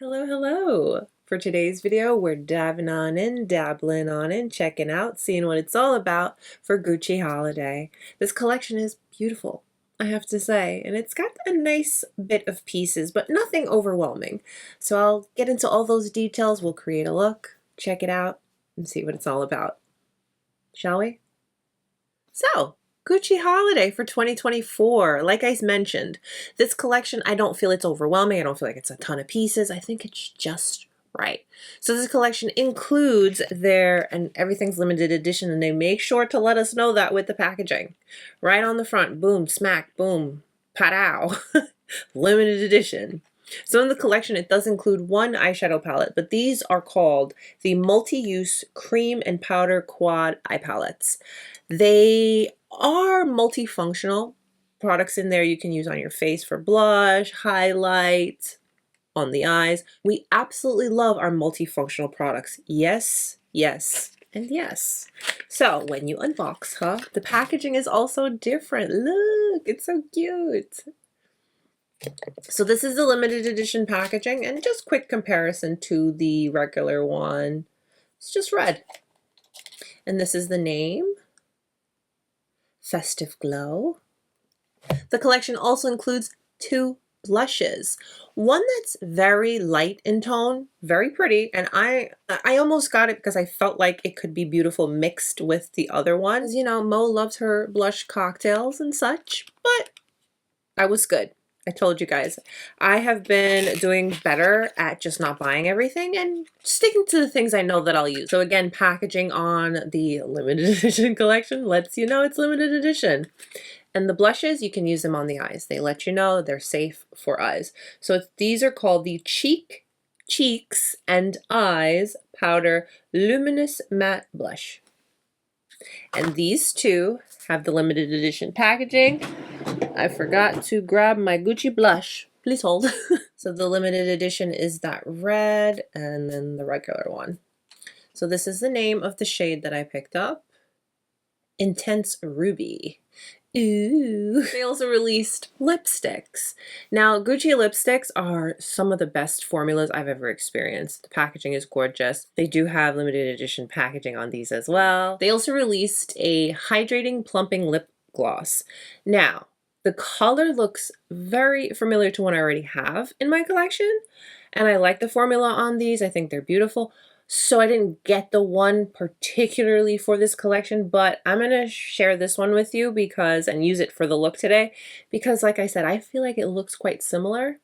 Hello, hello! For today's video, we're diving on in, dabbling on in, checking out, seeing what it's all about for Gucci holiday. This collection is beautiful, I have to say, and it's got a nice bit of pieces, but nothing overwhelming. So I'll get into all those details, we'll create a look, check it out, and see what it's all about. Shall we? So, Gucci holiday for 2024. Like I mentioned, this collection, I don't feel it's overwhelming. I don't feel like it's a ton of pieces. I think it's just right. So this collection includes and everything's limited edition, and they make sure to let us know that with the packaging. Right on the front, boom, smack, boom, pow, limited edition. So in the collection, it does include one eyeshadow palette, but these are called the multi-use cream and powder quad eye palettes. They are multifunctional products in there you can use on your face for blush, highlight, on the eyes. We absolutely love our multifunctional products. Yes, yes, and yes. So when you unbox her, the packaging is also different. Look, it's so cute. So this is the limited edition packaging, and just quick comparison to the regular one. It's just red. And this is the name, Festive Glow. The collection also includes two blushes. One that's very light in tone, very pretty, and I almost got it because I felt like it could be beautiful mixed with the other ones. You know, Mo loves her blush cocktails and such, but I was good. I told you guys, I have been doing better at just not buying everything and sticking to the things I know that I'll use. So again, packaging on the limited edition collection lets you know it's limited edition. And the blushes, you can use them on the eyes. They let you know they're safe for eyes. So these are called the Cheeks and Eyes Powder Luminous Matte Blush. And these two have the limited edition packaging. I forgot to grab my Gucci blush. Please hold. So the limited edition is that red and then the regular one. So this is the name of the shade that I picked up. Intense Ruby. Ooh. They also released lipsticks. Now, Gucci lipsticks are some of the best formulas I've ever experienced. The packaging is gorgeous. They do have limited edition packaging on these as well. They also released a Hydrating Plumping Lip Gloss. Now, the color looks very familiar to one I already have in my collection, and I like the formula on these. I think they're beautiful. So I didn't get the one particularly for this collection, but I'm going to share this one with you and use it for the look today, because like I said, I feel like it looks quite similar.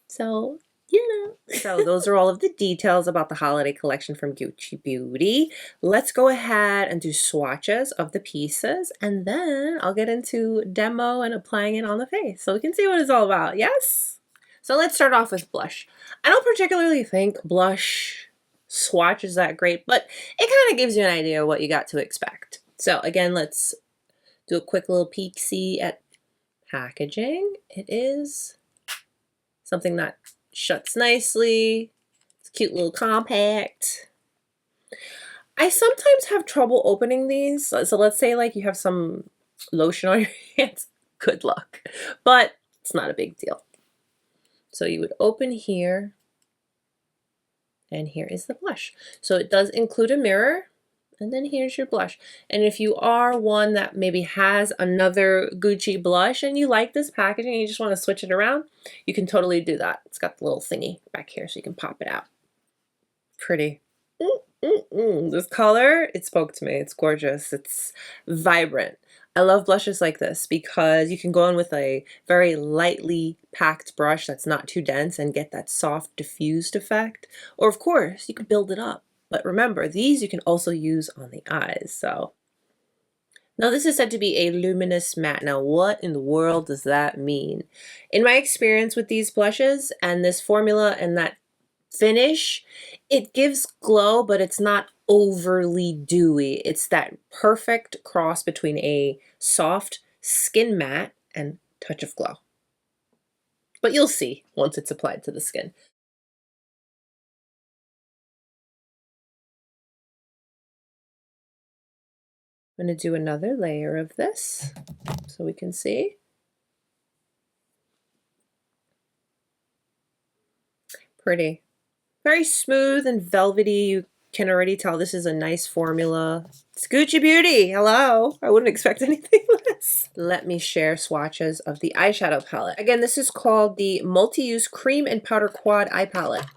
So, you know. So those are all of the details about the holiday collection from Gucci Beauty. Let's go ahead and do swatches of the pieces, and then I'll get into demo and applying it on the face so we can see what it's all about. Yes? So let's start off with blush. I don't particularly think blush swatch is that great, but it kind of gives you an idea of what you got to expect. So again, let's do a quick little peek-see at packaging. It is something that shuts nicely. It's cute little compact. I sometimes have trouble opening these. So let's say like you have some lotion on your hands. Good luck. But it's not a big deal. So you would open here. And here is the blush. So it does include a mirror, and then here's your blush. And if you are one that maybe has another Gucci blush and you like this packaging and you just want to switch it around, you can totally do that. It's got the little thingy back here so you can pop it out. Pretty. This color, it spoke to me. It's gorgeous. It's vibrant. I love blushes like this because you can go in with a very lightly packed brush that's not too dense and get that soft diffused effect. Or of course, you can build it up. But remember, these you can also use on the eyes. So now this is said to be a luminous matte. Now what in the world does that mean? In my experience with these blushes and this formula and that finish, it gives glow, but it's not overly dewy. It's that perfect cross between a soft skin matte and touch of glow. But you'll see once it's applied to the skin. I'm going to do another layer of this so we can see. pretty. Very smooth and velvety. You can already tell this is a nice formula. It's Gucci Beauty. Hello. I wouldn't expect anything less. Let me share swatches of the eyeshadow palette. Again, this is called the Multi-Use Cream and Powder Quad Eye Palette.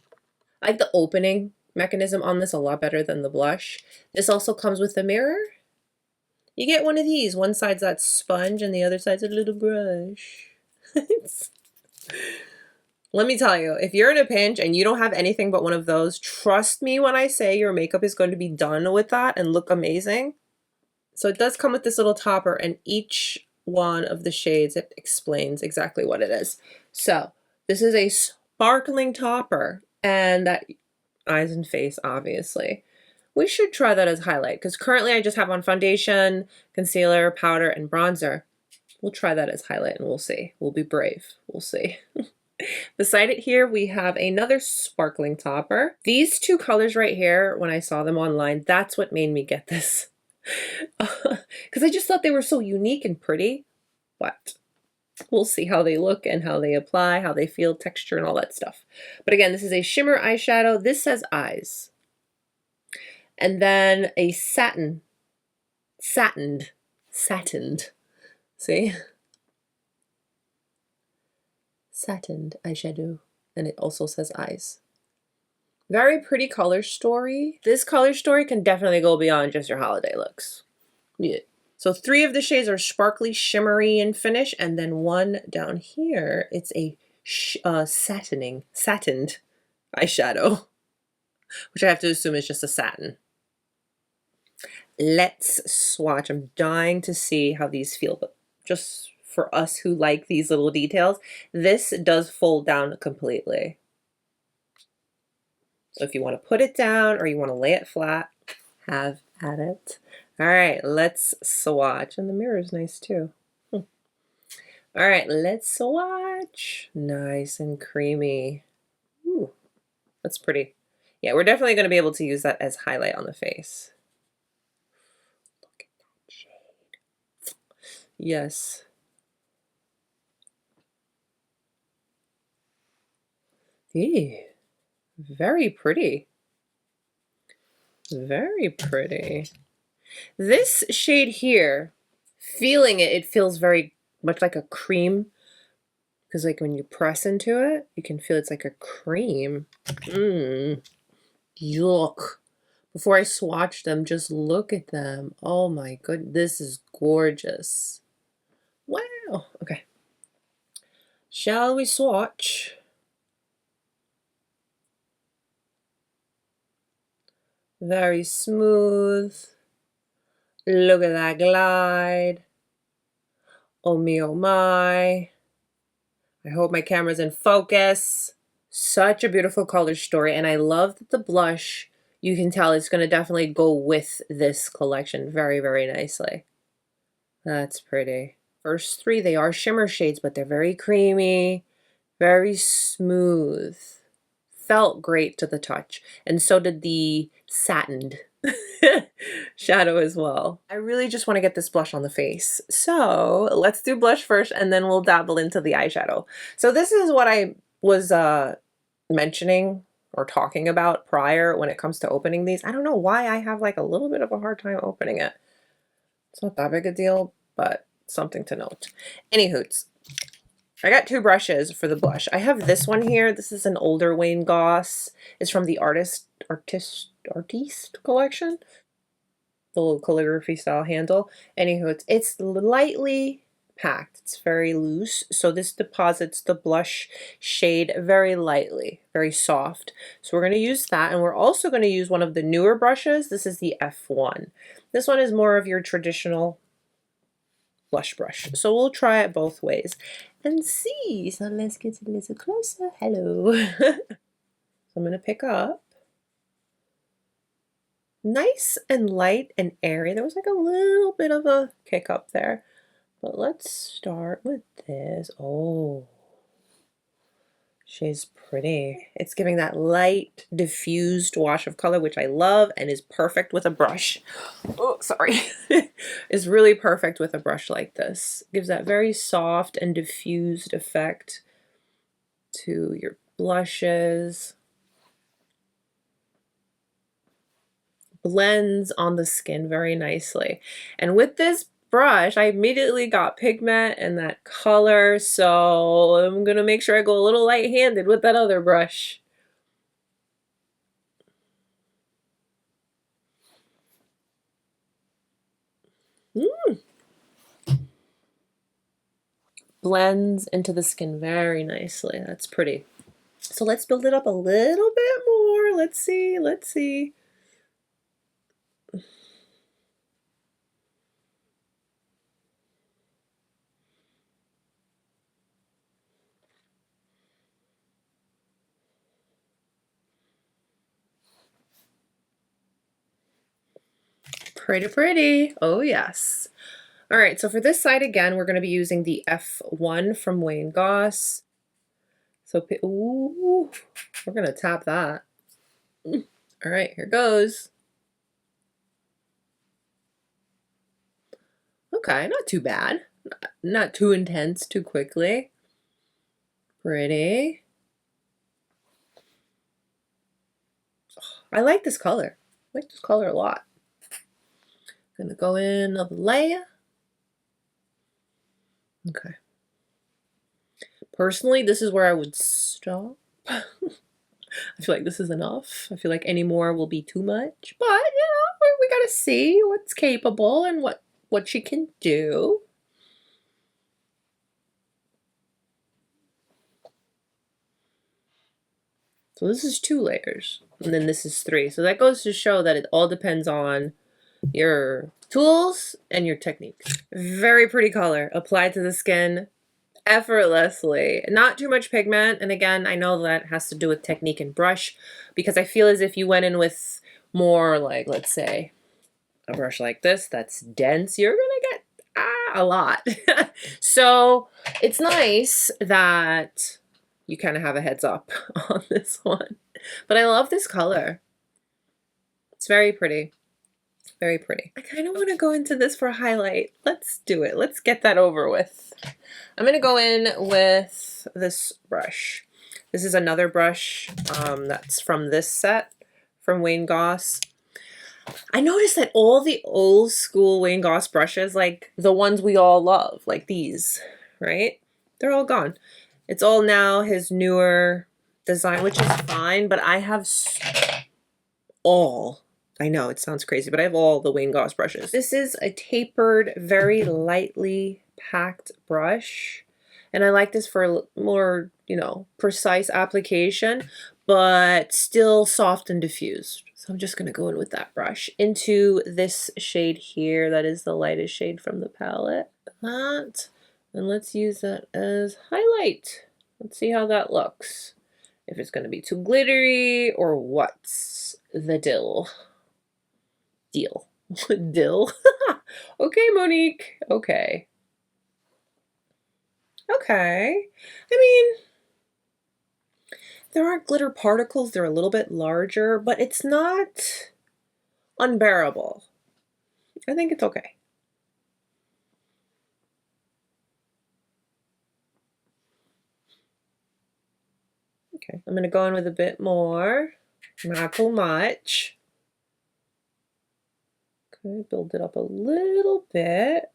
I like the opening mechanism on this a lot better than the blush. This also comes with a mirror. You get one of these. One side's that sponge and the other side's a little brush. Let me tell you, if you're in a pinch and you don't have anything but one of those, trust me when I say your makeup is going to be done with that and look amazing. So it does come with this little topper, and each one of the shades, it explains exactly what it is. So this is a sparkling topper, and that eyes and face, obviously. We should try that as highlight, because currently I just have on foundation, concealer, powder, and bronzer. We'll try that as highlight and we'll see. We'll be brave. We'll see. Beside it here, we have another sparkling topper. These two colors right here, when I saw them online, that's what made me get this. Because I just thought they were so unique and pretty. But we'll see how they look and how they apply, how they feel, texture, and all that stuff. But again, this is a shimmer eyeshadow. This says eyes. And then a satined, see? Satined eyeshadow, and it also says eyes. Very pretty color story. This color story can definitely go beyond just your holiday looks. Yeah. So 3 of the shades are sparkly, shimmery in finish, and then one down here, it's a satined eyeshadow, which I have to assume is just a satin. Let's swatch. I'm dying to see how these feel, but just for us who like these little details, this does fold down completely. So if you want to put it down or you want to lay it flat, have at it. All right, let's swatch. And the mirror is nice too. All right, let's swatch. Nice and creamy. Ooh, that's pretty. Yeah, we're definitely going to be able to use that as highlight on the face. Look at that shade. Yes. Eee, very pretty. Very pretty. This shade here, feeling it, it feels very much like a cream. Because like when you press into it, you can feel it's like a cream. Yuck. Before I swatch them, just look at them. Oh my goodness, this is gorgeous. Wow. Okay. Shall we swatch? Very smooth. Look at that glide. Oh me, oh my. I hope my camera's in focus. Such a beautiful color story, and I love that the blush, you can tell it's going to definitely go with this collection very, very nicely. That's pretty. First 3, they are shimmer shades, but they're very creamy, very smooth. Felt great to the touch, and so did the satined shadow as well. I really just want to get this blush on the face, so let's do blush first and then we'll dabble into the eyeshadow. So this is what I was mentioning or talking about prior when it comes to opening these. I don't know why I have like a little bit of a hard time opening it. It's not that big a deal, but something to note. Anywhoots, I got 2 brushes for the blush. I have this one here. This is an older Wayne Goss. It's from the Artiste collection. The little calligraphy style handle. Anywho, it's lightly packed. It's very loose. So this deposits the blush shade very lightly, very soft. So we're going to use that. And we're also going to use one of the newer brushes. This is the F1. This one is more of your traditional blush brush. So we'll try it both ways and see. So let's get a little closer. Hello. So I'm going to pick up. Nice and light and airy. There was like a little bit of a kick up there. But let's start with this. Oh, she's pretty. It's giving that light, diffused wash of color, which I love and is perfect with a brush. Oh, sorry. Is really perfect with a brush like this. Gives that very soft and diffused effect to your blushes. blends on the skin very nicely. And with this brush, I immediately got pigment and that color, so I'm gonna make sure I go a little light-handed with that other brush. Blends into the skin very nicely. That's pretty. So let's build it up a little bit more. Let's see, let's see. Pretty, pretty. Oh, yes. All right, so for this side again, we're going to be using the F1 from Wayne Goss. So, ooh, we're going to tap that. All right, here goes. Okay, not too bad. Not too intense too quickly. Pretty. I like this color. I like this color a lot. Gonna go in another layer. Okay. Personally, this is where I would stop. I feel like this is enough. I feel like any more will be too much. But, you know, we gotta see what's capable and what she can do. So this is 2 layers, and then this is 3. So that goes to show that it all depends on your tools and your technique. Very pretty color applied to the skin effortlessly. Not too much pigment, and again, I know that has to do with technique and brush, because I feel as if you went in with more, like, let's say a brush like this that's dense, you're gonna get a lot. So it's nice that you kind of have a heads up on this one. But I love this color. It's very pretty. Very pretty. I kind of want to go into this for a highlight. Let's do it. Let's get that over with. I'm going to go in with this brush. This is another brush that's from this set from Wayne Goss. I noticed that all the old school Wayne Goss brushes, like the ones we all love, like these, right? They're all gone. It's all now his newer design, which is fine, but I have all, I know it sounds crazy, but I have all the Wayne Goss brushes. This is a tapered, very lightly packed brush, and I like this for a more, you know, precise application, but still soft and diffused. So I'm just going to go in with that brush into this shade here. That is the lightest shade from the palette. That. And let's use that as highlight. Let's see how that looks. If it's going to be too glittery or what's the deal. Dill. Okay, Monique. Okay. Okay. I mean, there are glitter particles. They're a little bit larger, but it's not unbearable. I think it's okay. Okay, I'm going to go in with a bit more. Not too much. Okay, build it up a little bit.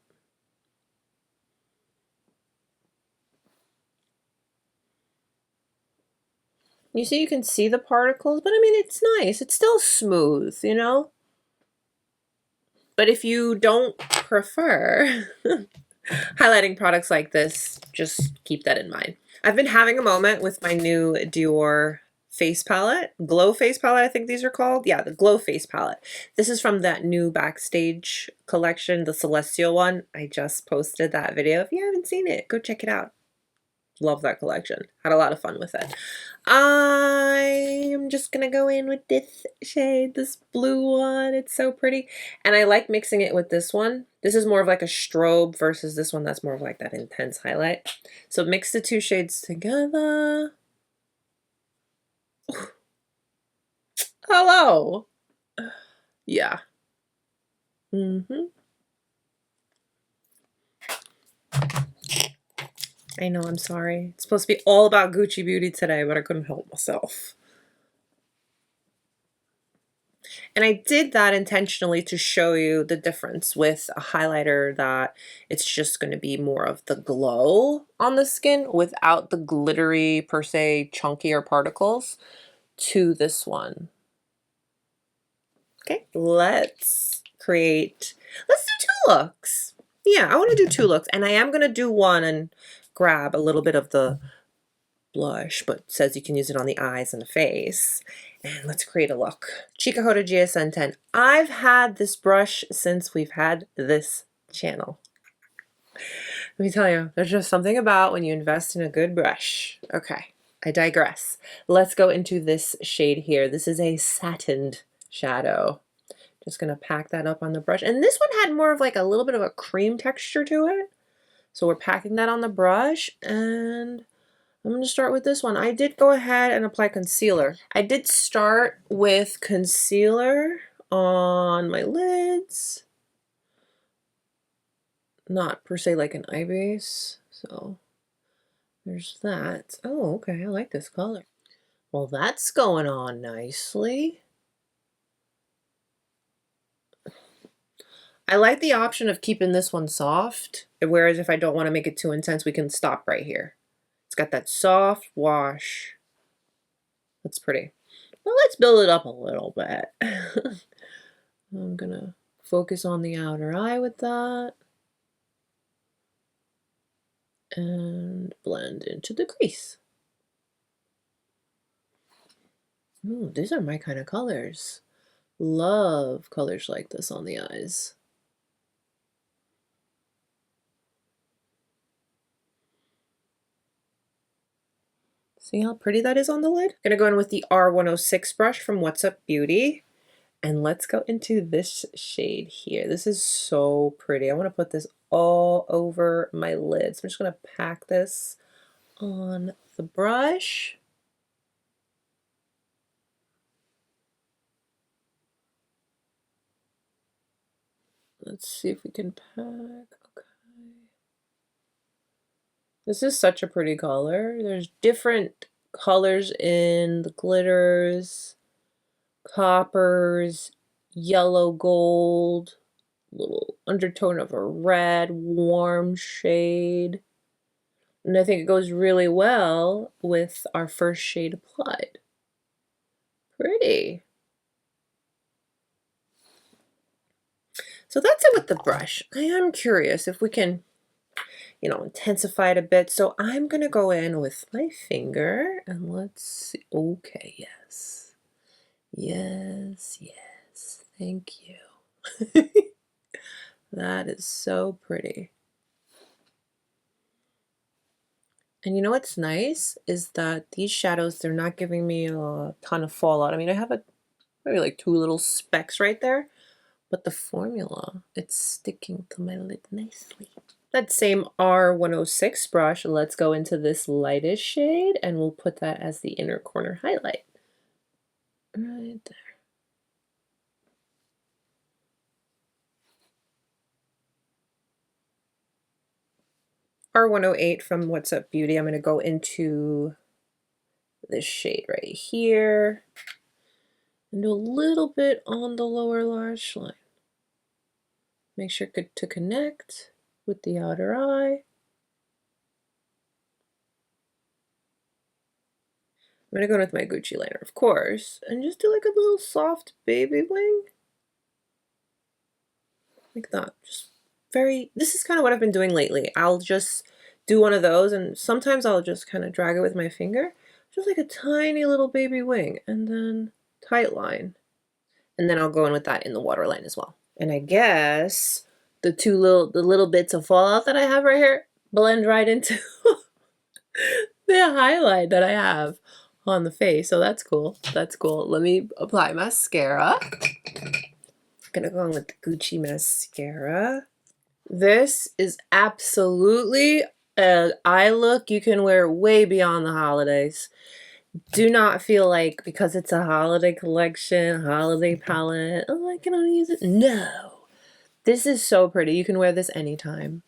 You see, you can see the particles, but I mean, it's nice. It's still smooth, you know? But if you don't prefer highlighting products like this, just keep that in mind. I've been having a moment with my new Dior face palette, Glow face palette, I think these are called. Yeah, the Glow face palette. This is from that new Backstage collection, the Celestial one. I just posted that video. If you haven't seen it, go check it out. Love that collection. Had a lot of fun with it. I am just gonna go in with this shade, this blue one. It's so pretty. And I like mixing it with this one. This is more of like a strobe versus this one that's more of like that intense highlight. So mix the 2 shades together. Hello. Yeah. I know, I'm sorry. It's supposed to be all about Gucci beauty today, but I couldn't help myself. And I did that intentionally to show you the difference with a highlighter that it's just going to be more of the glow on the skin without the glittery, per se, chunkier particles to this one. Okay, let's do 2 looks. Yeah, I want to do 2 looks, and I am going to do one and grab a little bit of the blush, but it says you can use it on the eyes and the face. And let's create a look. Chikahota GSN 10. I've had this brush since we've had this channel. Let me tell you, there's just something about when you invest in a good brush. Okay, I digress. Let's go into this shade here. This is a satined shadow. Just gonna pack that up on the brush. And this one had more of like a little bit of a cream texture to it. So we're packing that on the brush, and I'm going to start with this one. I did go ahead and apply concealer. I did start with concealer on my lids. Not per se like an eye base. So there's that. Oh, okay. I like this color. Well, that's going on nicely. I like the option of keeping this one soft, whereas if I don't want to make it too intense, we can stop right here. It's got that soft wash. That's pretty. Well, let's build it up a little bit. I'm gonna focus on the outer eye with that and blend into the crease. Ooh, these are my kind of colors. Love colors like this on the eyes. See how pretty that is on the lid? I'm gonna go in with the R106 brush from What's Up Beauty. And let's go into this shade here. This is so pretty. I want to put this all over my lids. I'm just going to pack this on the brush. Let's see if we can pack. Okay. This is such a pretty color. There's different colors in the glitters, coppers, yellow gold, little undertone of a red, warm shade. And I think it goes really well with our first shade applied. Pretty. So that's it with the brush. I am curious if we can, you know, intensify it a bit. So I'm going to go in with my finger and let's see. Okay, yes. Yes, yes. Thank you. That is so pretty. And you know what's nice is that these shadows, they're not giving me a ton of fallout. I mean, I have maybe like 2 little specks right there, but the formula, it's sticking to my lid nicely. That same R106 brush, let's go into this lightest shade and we'll put that as the inner corner highlight. Right there. R108 from What's Up Beauty. I'm going to go into this shade right here and do a little bit on the lower lash line. Make sure to connect with the outer eye. I'm going to go in with my Gucci liner, of course, and just do like a little soft baby wing. Like that. Just this is kind of what I've been doing lately. I'll just do one of those and sometimes I'll just kind of drag it with my finger. Just like a tiny little baby wing and then tight line. And then I'll go in with that in the waterline as well. And I guess the little bits of fallout that I have right here blend right into the highlight that I have on the face. So that's cool. That's cool. Let me apply mascara. I'm gonna go in with the Gucci mascara. This is absolutely an eye look you can wear way beyond the holidays. Do not feel like because it's a holiday collection, holiday palette, oh, I can only use it. No. This is so pretty. You can wear this anytime.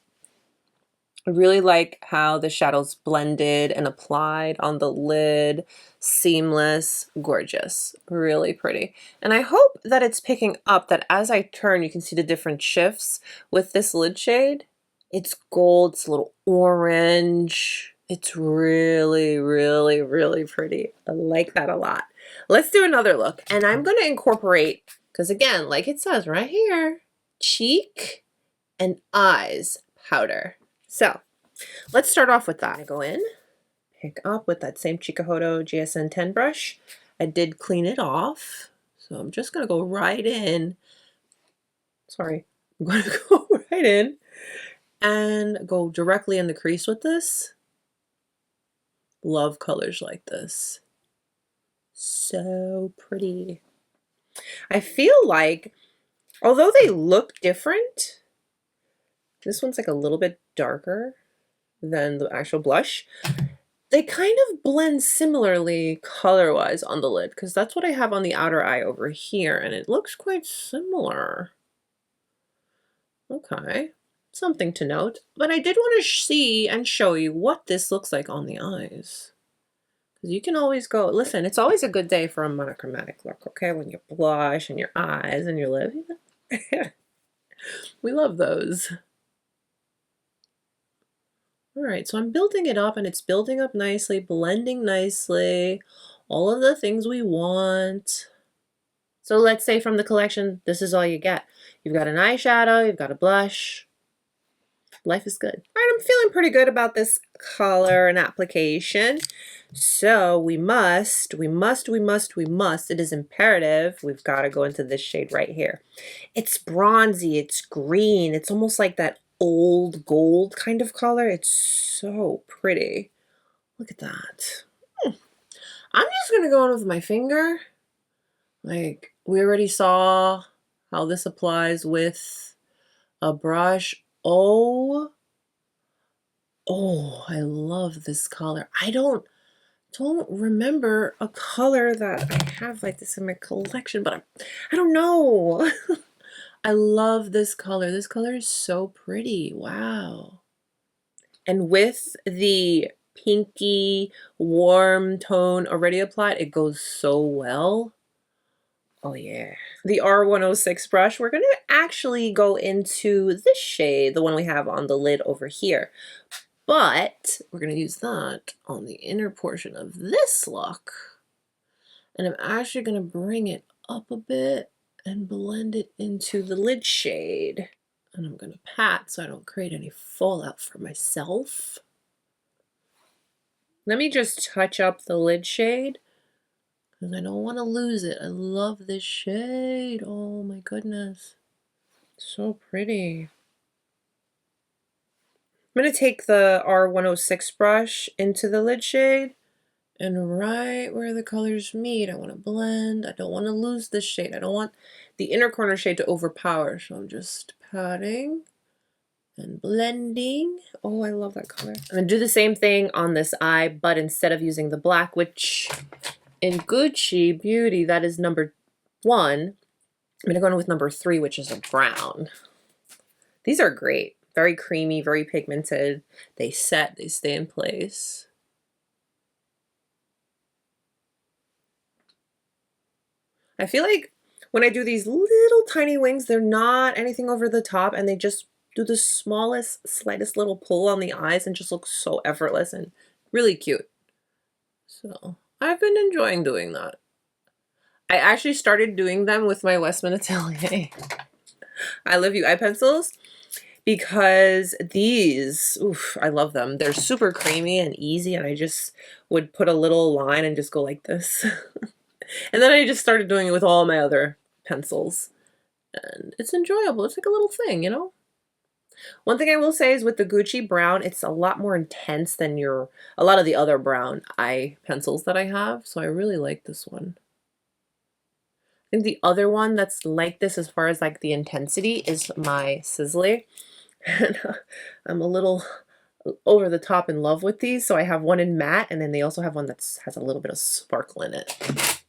I really like how the shadows blended and applied on the lid. Seamless, gorgeous, really pretty. And I hope that it's picking up that as I turn, you can see the different shifts with this lid shade. It's gold, it's a little orange. It's really, really, really pretty. I like that a lot. Let's do another look. And I'm going to incorporate, because again, like it says right here, cheek and eyes powder. So let's start off with that. I go in, pick up with that same Chikuhodo GSN 10 brush. I did clean it off, so I'm just gonna go right in. Sorry, I'm gonna go right in and go directly in the crease with this. Love colors like this. So pretty. I feel like, although they look different, this one's like a little bit darker than the actual blush. They kind of blend similarly color-wise on the lid, because that's what I have on the outer eye over here, and it looks quite similar. Okay, something to note. But I did want to see and show you what this looks like on the eyes. Because you can always go, listen, it's always a good day for a monochromatic look, okay? When you blush and your eyes and your lips. We love those. All right, so I'm building it up and it's building up nicely, blending nicely, all of the things we want. So let's say from the collection, this is all you get. You've got an eyeshadow, you've got a blush. Life is good. All right, I'm feeling pretty good about this color and application. So we must, it is imperative, we've got to go into this shade right here. It's bronzy, it's green, it's almost like that old gold kind of color. It's so pretty. Look at that. I'm just gonna go in with my finger. Like, we already saw how this applies with a brush. Oh, I love this color. I don't remember a color that I have like this in my collection, but I don't know. I love this color. This color is so pretty. Wow. And with the pinky warm tone already applied, it goes so well. Oh yeah. The R106 brush, we're going to actually go into this shade, the one we have on the lid over here. But we're going to use that on the inner portion of this look. And I'm actually going to bring it up a bit and blend it into the lid shade. And I'm going to pat so I don't create any fallout for myself. Let me just touch up the lid shade because I don't want to lose it. I love this shade. Oh my goodness. So pretty. I'm going to take the R106 brush into the lid shade, and right where the colors meet, I want to blend. I don't want to lose this shade. I don't want the inner corner shade to overpower, so I'm just patting and blending. Oh, I love that color. I'm going to do the same thing on this eye, but instead of using the black, which in Gucci Beauty, that is number 1, I'm going to go in with number 3, which is a brown. These are great. Very creamy, very pigmented. They set, they stay in place. I feel like when I do these little tiny wings, they're not anything over the top, and they just do the smallest, slightest little pull on the eyes and just look so effortless and really cute. So I've been enjoying doing that. I actually started doing them with my Westman Atelier I Love You eye pencils, because these, oof, I love them. They're super creamy and easy, and I just would put a little line and just go like this. And then I just started doing it with all my other pencils, and it's enjoyable. It's like a little thing, you know? One thing I will say is with the Gucci brown, it's a lot more intense than a lot of the other brown eye pencils that I have, so I really like this one. I think the other one that's like this as far as like the intensity is my Sisley. And I'm a little over the top in love with these, so I have one in matte, and then they also have one that has a little bit of sparkle in it.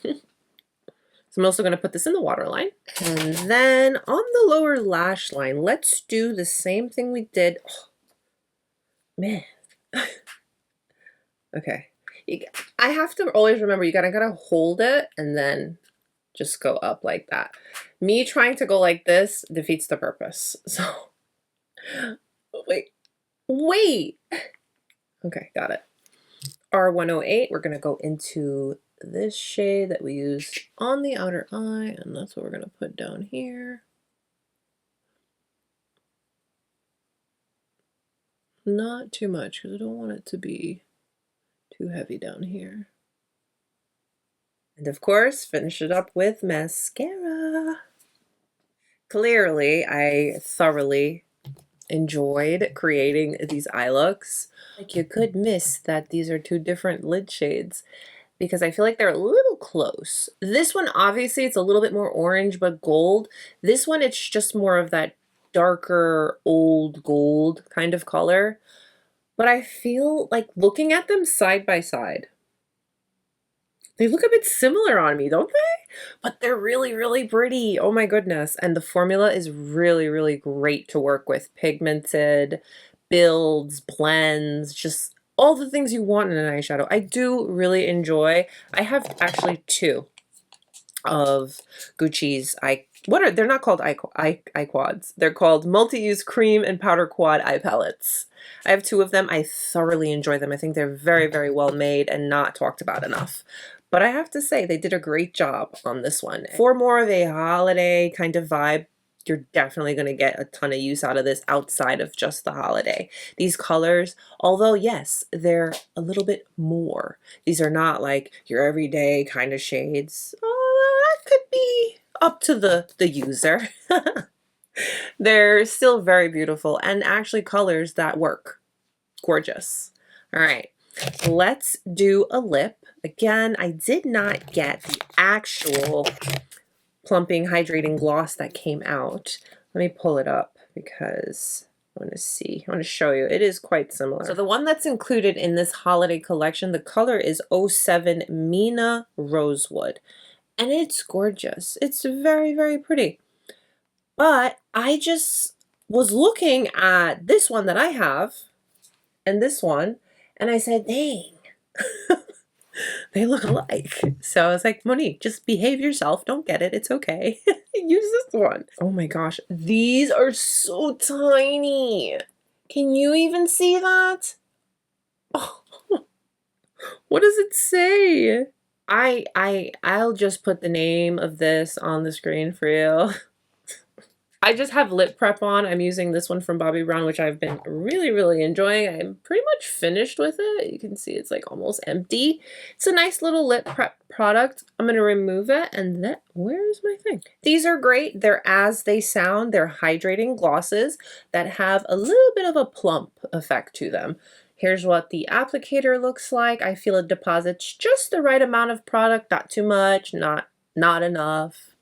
So I'm also going to put this in the waterline. And then on the lower lash line, let's do the same thing we did. Oh, Man. Okay. I have to always remember you gotta hold it and then just go up like that. Me trying to go like this defeats the purpose. So, wait. Okay, got it. R108, we're gonna go into this shade that we use on the outer eye, and that's what we're gonna put down here. Not too much, because I don't want it to be too heavy down here. And of course, finish it up with mascara. Clearly, I thoroughly enjoyed creating these eye looks. Like, you could miss that these are two different lid shades because I feel like they're a little close. This one, obviously, it's a little bit more orange, but gold. This one, it's just more of that darker, old gold kind of color. But I feel like looking at them side by side, they look a bit similar on me, don't they? But they're really, really pretty. Oh my goodness. And the formula is really, really great to work with. Pigmented, builds, blends, just all the things you want in an eyeshadow. I do really enjoy. I have actually two of Gucci's they're not called eye quads. They're called multi-use cream and powder quad eye palettes. I have two of them. I thoroughly enjoy them. I think they're very, very well made and not talked about enough. But I have to say, they did a great job on this one. For more of a holiday kind of vibe, you're definitely going to get a ton of use out of this outside of just the holiday. These colors, although yes, they're a little bit more. These are not like your everyday kind of shades. Oh, that could be up to the user. They're still very beautiful and actually colors that work. Gorgeous. All right, let's do a lip. Again, I did not get the actual plumping hydrating gloss that came out. Let me pull it up because I want to see. I want to show you. It is quite similar. So the one that's included in this holiday collection, the color is 07 Mina Rosewood. And it's gorgeous. It's very, very pretty. But I just was looking at this one that I have and this one, and I said, dang, they look alike. So I was like, Monique, just behave yourself. Don't get it. It's okay. Use this one. Oh my gosh. These are so tiny. Can you even see that? Oh, what does it say? I'll just put the name of this on the screen for you. I just have lip prep on. I'm using this one from Bobbi Brown, which I've been really, really enjoying. I'm pretty much finished with it. You can see it's like almost empty. It's a nice little lip prep product. I'm going to remove it and then, where's my thing? These are great. They're as they sound. They're hydrating glosses that have a little bit of a plump effect to them. Here's what the applicator looks like. I feel it deposits just the right amount of product, not too much, not enough.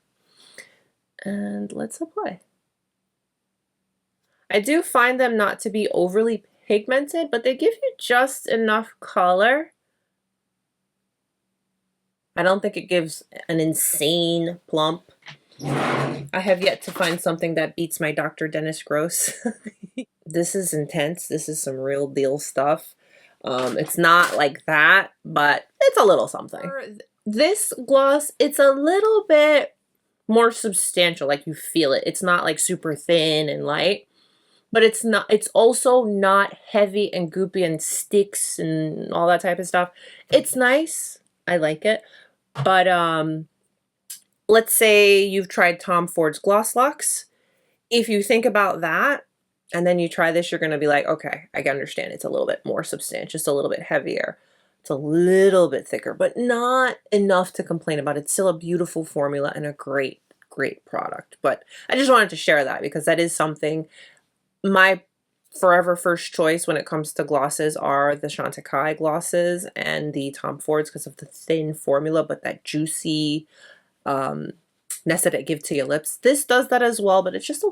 And let's apply. I do find them not to be overly pigmented, but they give you just enough color. I don't think it gives an insane plump. I have yet to find something that beats my Dr. Dennis Gross. This is intense. This is some real deal stuff. It's not like that, but it's a little something. This gloss, it's a little bit more substantial, like you feel it. It's not like super thin and light. But it's also not heavy and goopy and sticks and all that type of stuff. It's nice. I like it. But let's say you've tried Tom Ford's Gloss Lux. If you think about that and then you try this, you're going to be like, okay, I can understand. It's a little bit more substantial, just a little bit heavier. It's a little bit thicker, but not enough to complain about. It's still a beautiful formula and a great, great product. But I just wanted to share that because that is something. My forever first choice when it comes to glosses are the Chantecaille glosses and the Tom Fords because of the thin formula, but that juicy ness that it gives to your lips. This does that as well, but it's just a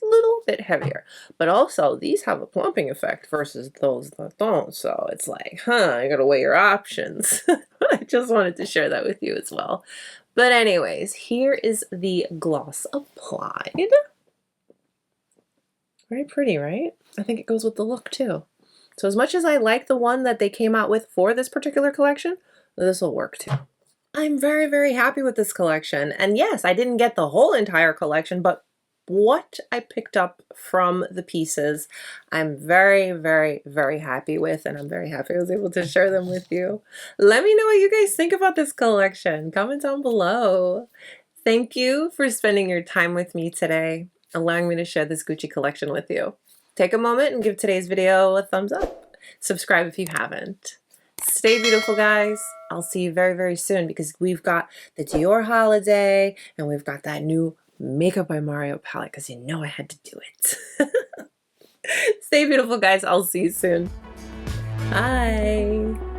little bit heavier. But also, these have a plumping effect versus those that don't. So it's like, you gotta weigh your options. I just wanted to share that with you as well. But anyways, here is the gloss applied. Very pretty, right? I think it goes with the look too. So as much as I like the one that they came out with for this particular collection, this will work too. I'm very, very happy with this collection. And yes, I didn't get the whole entire collection, but what I picked up from the pieces, I'm very, very, very happy with, and I'm very happy I was able to share them with you. Let me know what you guys think about this collection. Comment down below. Thank you for spending your time with me today, allowing me to share this Gucci collection with you. Take a moment and give today's video a thumbs up. Subscribe if you haven't. Stay beautiful, guys. I'll see you very, very soon because we've got the Dior holiday and we've got that new Makeup by Mario palette because you know I had to do it. Stay beautiful, guys. I'll see you soon. Bye.